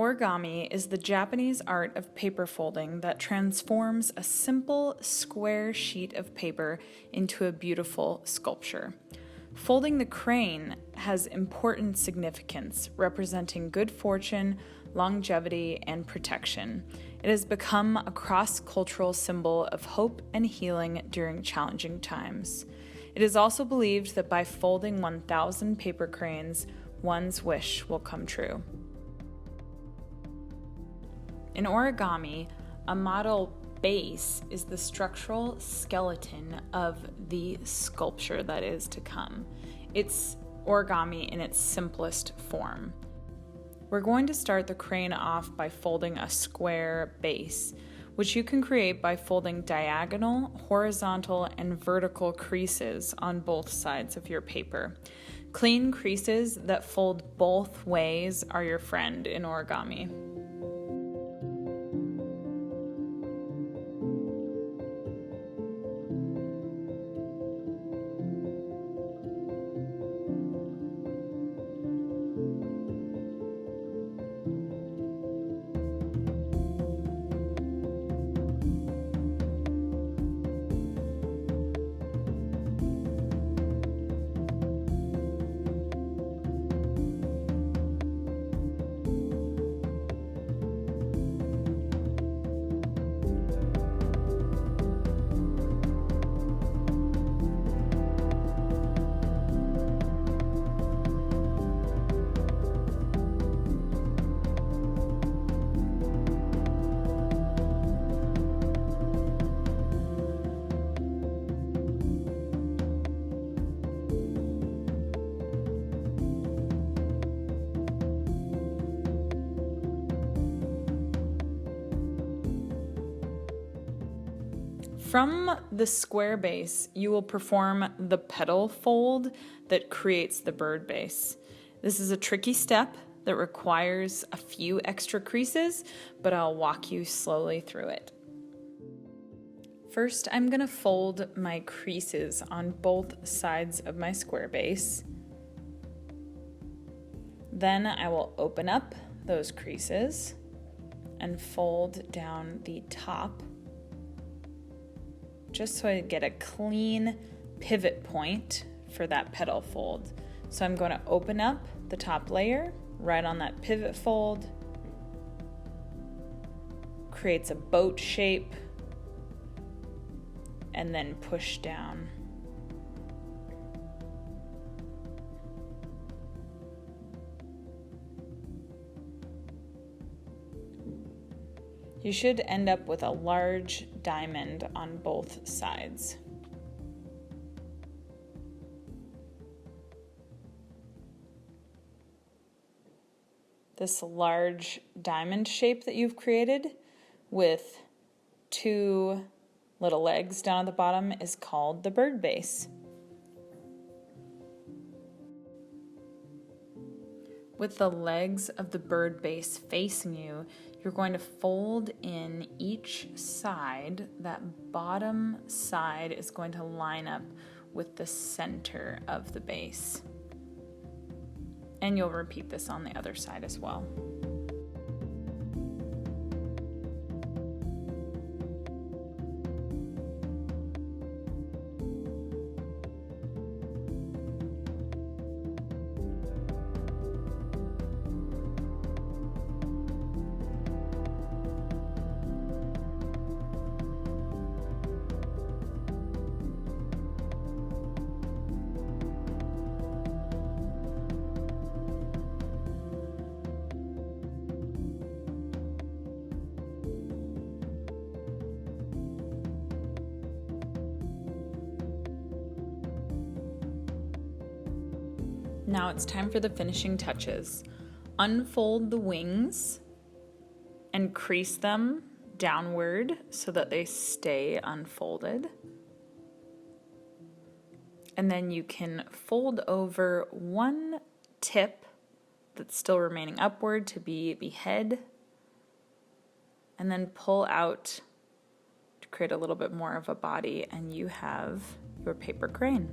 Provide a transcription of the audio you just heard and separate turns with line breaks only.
Origami is the Japanese art of paper folding that transforms a simple square sheet of paper into a beautiful sculpture. Folding the crane has important significance, representing good fortune, longevity, and protection. It has become a cross-cultural symbol of hope and healing during challenging times. It is also believed that by folding 1,000 paper cranes, one's wish will come true. In origami, a model base is the structural skeleton of the sculpture that is to come. It's origami in its simplest form. We're going to start the crane off by folding a square base, which you can create by folding diagonal, horizontal, and vertical creases on both sides of your paper. Clean creases that fold both ways are your friend in origami. From the square base, you will perform the petal fold that creates the bird base. This is a tricky step that requires a few extra creases, but I'll walk you slowly through it. First, I'm going to fold my creases on both sides of my square base. Then I will open up those creases and fold down the top, just so I get a clean pivot point for that petal fold. So I'm going to open up the top layer right on that pivot fold, creates a boat shape, and then push down. You should end up with a large diamond on both sides. This large diamond shape that you've created with two little legs down at the bottom is called the bird base. With the legs of the bird base facing you, you're going to fold in each side. That bottom side is going to line up with the center of the base. And you'll repeat this on the other side as well. Now it's time for the finishing touches. Unfold the wings and crease them downward so that they stay unfolded. And then you can fold over one tip that's still remaining upward to be the head, and then pull out to create a little bit more of a body, and you have your paper crane.